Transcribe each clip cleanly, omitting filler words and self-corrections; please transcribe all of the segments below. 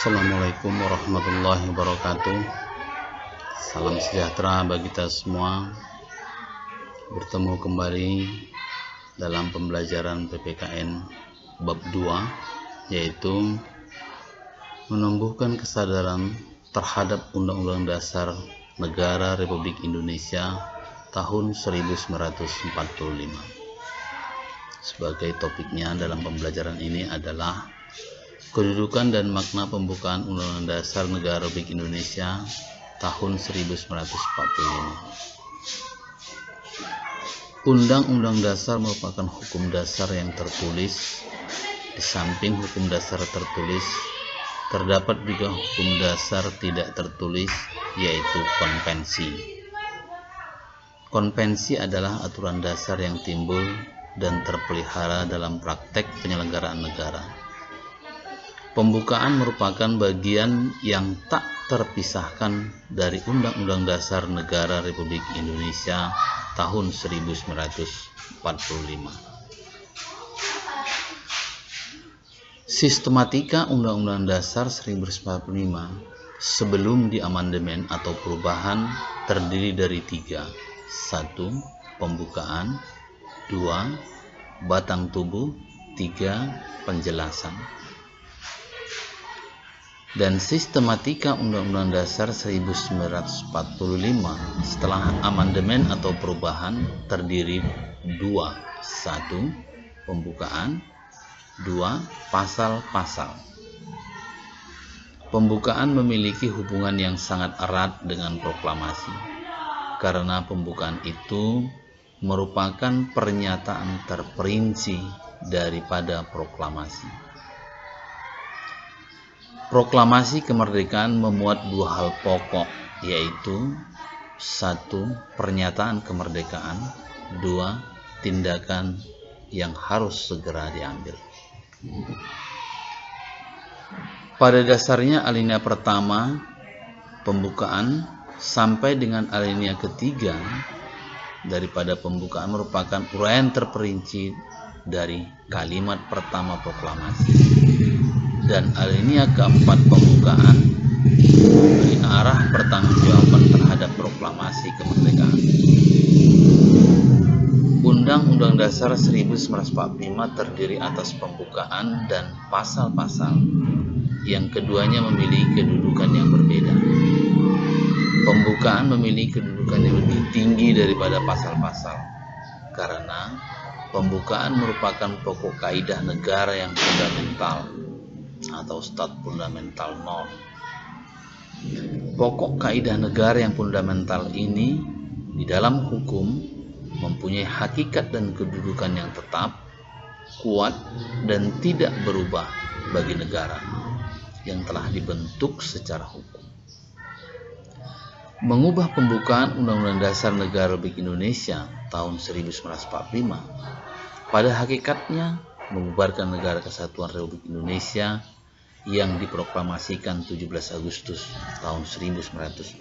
Assalamualaikum warahmatullahi wabarakatuh. Salam sejahtera bagi kita semua. Bertemu kembali dalam pembelajaran PPKN bab 2, yaitu menumbuhkan kesadaran terhadap Undang-Undang Dasar Negara Republik Indonesia tahun 1945. Sebagai topiknya dalam pembelajaran ini adalah kedudukan dan makna pembukaan Undang-Undang Dasar Negara Republik Indonesia tahun 1945. Undang-Undang Dasar merupakan hukum dasar yang tertulis. Di samping hukum dasar tertulis, terdapat juga hukum dasar tidak tertulis, yaitu konvensi. Konvensi adalah aturan dasar yang timbul dan terpelihara dalam praktek penyelenggaraan negara. Pembukaan merupakan bagian yang tak terpisahkan dari Undang-Undang Dasar Negara Republik Indonesia tahun 1945. Sistematika Undang-Undang Dasar 1945 sebelum diamandemen atau perubahan terdiri dari 3. 1. Pembukaan. 2. Batang tubuh. 3. Penjelasan. Dan sistematika Undang-Undang Dasar 1945 setelah amandemen atau perubahan terdiri 2. 1. Pembukaan. 2. Pasal-pasal. Pembukaan memiliki hubungan yang sangat erat dengan proklamasi, karena pembukaan itu merupakan pernyataan terperinci daripada proklamasi. Proklamasi kemerdekaan memuat 2 hal pokok, yaitu 1. Pernyataan kemerdekaan. 2. Tindakan yang harus segera diambil. Pada dasarnya alinea pertama pembukaan sampai dengan alinea ketiga daripada pembukaan merupakan uraian terperinci dari kalimat pertama proklamasi. Dan alinea keempat pembukaan memberi arah pertanggungjawaban terhadap proklamasi kemerdekaan. Undang-Undang Dasar 1945 terdiri atas pembukaan dan pasal-pasal, yang keduanya memiliki kedudukan yang berbeda. Pembukaan memiliki kedudukan yang lebih tinggi daripada pasal-pasal, karena pembukaan merupakan pokok kaidah negara yang fundamental atau stat fundamental norm. Pokok kaidah negara yang fundamental ini di dalam hukum mempunyai hakikat dan kedudukan yang tetap, kuat, dan tidak berubah bagi negara yang telah dibentuk secara hukum. Mengubah pembukaan Undang-Undang Dasar Negara Republik Indonesia tahun 1945 pada hakikatnya membubarkan Negara Kesatuan Republik Indonesia yang diproklamasikan 17 Agustus tahun 1945.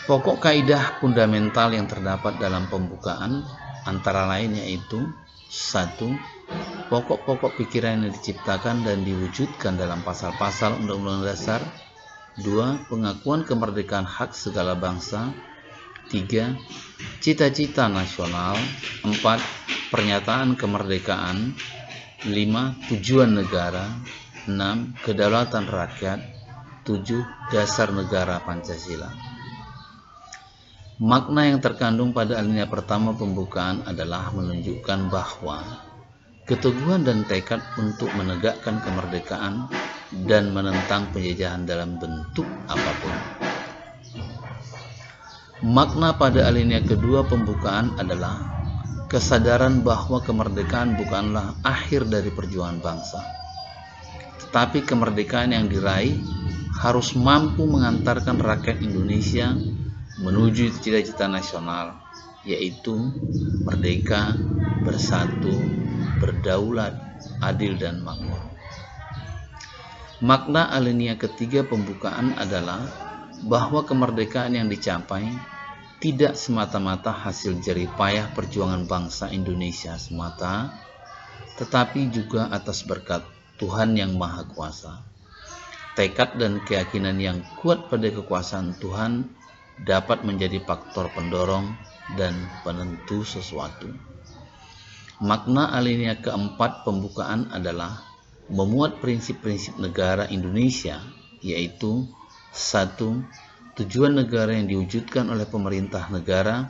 Pokok kaidah fundamental yang terdapat dalam pembukaan antara lain yaitu 1. Pokok-pokok pikiran yang diciptakan dan diwujudkan dalam pasal-pasal Undang-Undang Dasar. 2. Pengakuan kemerdekaan hak segala bangsa. 3. Cita-cita nasional. 4. Pernyataan kemerdekaan. 5. Tujuan negara. 6. Kedaulatan rakyat. 7. Dasar negara Pancasila. Makna yang terkandung pada alinea pertama pembukaan adalah menunjukkan bahwa keteguhan dan tekad untuk menegakkan kemerdekaan dan menentang penjajahan dalam bentuk apapun. Makna pada alinea kedua pembukaan adalah kesadaran bahwa kemerdekaan bukanlah akhir dari perjuangan bangsa, tetapi kemerdekaan yang diraih harus mampu mengantarkan rakyat Indonesia menuju cita-cita nasional, yaitu merdeka, bersatu, berdaulat, adil, dan makmur. Makna alinea ketiga pembukaan adalah bahwa kemerdekaan yang dicapai tidak semata-mata hasil jerih payah perjuangan bangsa Indonesia semata, tetapi juga atas berkat Tuhan yang Maha Kuasa. Tekad dan keyakinan yang kuat pada kekuasaan Tuhan dapat menjadi faktor pendorong dan penentu sesuatu. Makna alinea keempat pembukaan adalah memuat prinsip-prinsip negara Indonesia, yaitu 1. Tujuan negara yang diwujudkan oleh pemerintah negara.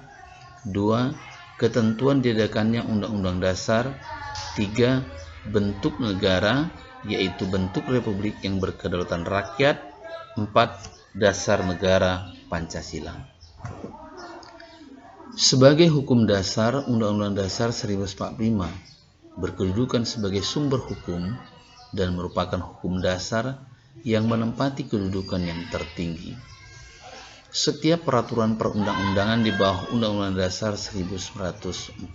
2. Ketentuan diadakannya Undang-Undang Dasar. 3. Bentuk negara, yaitu bentuk republik yang berkedaulatan rakyat. 4. Dasar negara Pancasila. Sebagai hukum dasar, Undang-Undang Dasar 1945 berkedudukan sebagai sumber hukum dan merupakan hukum dasar yang menempati kedudukan yang tertinggi. Setiap peraturan perundang-undangan di bawah Undang-Undang Dasar 1945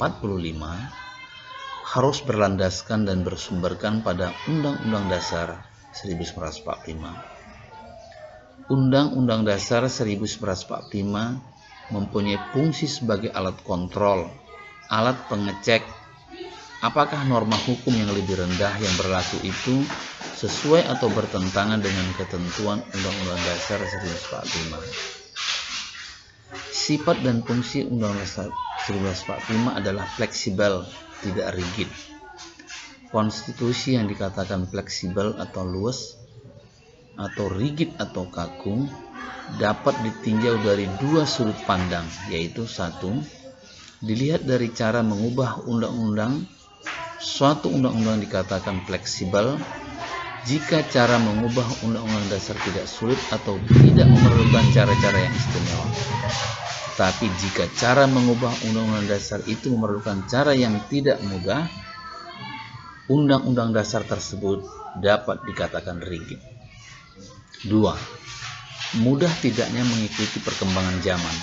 harus berlandaskan dan bersumberkan pada Undang-Undang Dasar 1945. Undang-Undang Dasar 1945 mempunyai fungsi sebagai alat kontrol, alat pengecek apakah norma hukum yang lebih rendah yang berlaku itu sesuai atau bertentangan dengan ketentuan Undang-Undang Dasar 1945. Sifat dan fungsi Undang-Undang Dasar 1945 adalah fleksibel, tidak rigid. Konstitusi yang dikatakan fleksibel atau luas, atau rigid atau kaku, dapat ditinjau dari dua sudut pandang, yaitu 1. Dilihat dari cara mengubah undang-undang. Suatu undang-undang dikatakan fleksibel jika cara mengubah undang-undang dasar tidak sulit atau tidak memerlukan cara-cara yang istimewa. Tetapi jika cara mengubah undang-undang dasar itu memerlukan cara yang tidak mudah, undang-undang dasar tersebut dapat dikatakan rigid. 2. Mudah tidaknya mengikuti perkembangan zaman.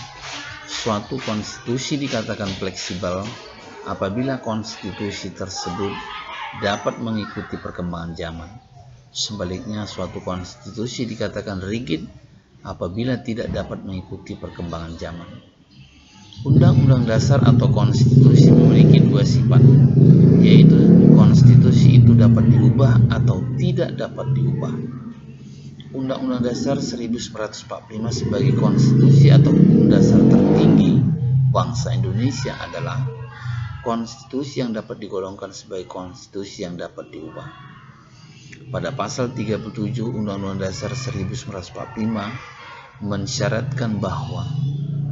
Suatu konstitusi dikatakan fleksibel apabila konstitusi tersebut dapat mengikuti perkembangan zaman. Sebaliknya, suatu konstitusi dikatakan rigid apabila tidak dapat mengikuti perkembangan zaman. Undang-undang dasar atau konstitusi memiliki dua sifat, yaitu konstitusi itu dapat diubah atau tidak dapat diubah. Undang-Undang Dasar 1945 sebagai konstitusi atau hukum dasar tertinggi bangsa Indonesia adalah konstitusi yang dapat digolongkan sebagai konstitusi yang dapat diubah. Pada pasal 37 Undang-Undang Dasar 1945 mensyaratkan bahwa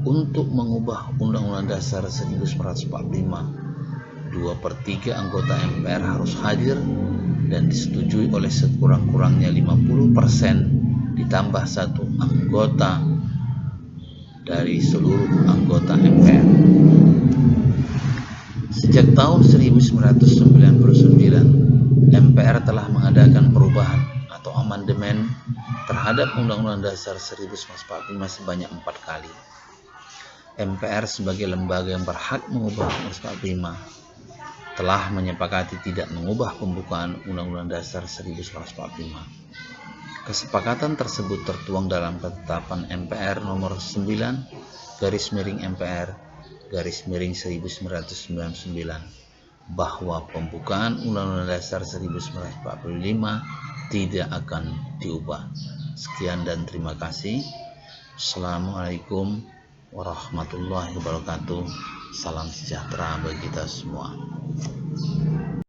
untuk mengubah Undang-Undang Dasar 1945, 2/3 anggota MPR harus hadir dan disetujui oleh sekurang-kurangnya 50% ditambah 1 anggota dari seluruh anggota MPR. Sejak tahun 1999, MPR telah mengadakan perubahan atau amandemen terhadap Undang-Undang Dasar 1945 sebanyak 4 kali. MPR sebagai lembaga yang berhak mengubah Undang-Undang 1945 telah menyepakati tidak mengubah pembukaan Undang-Undang Dasar 1945. Kesepakatan tersebut tertuang dalam ketetapan MPR nomor 9/MPR/1999 bahwa pembukaan Undang-Undang Dasar 1945 tidak akan diubah. Sekian dan terima kasih. Assalamualaikum warahmatullahi wabarakatuh. Salam sejahtera bagi kita semua.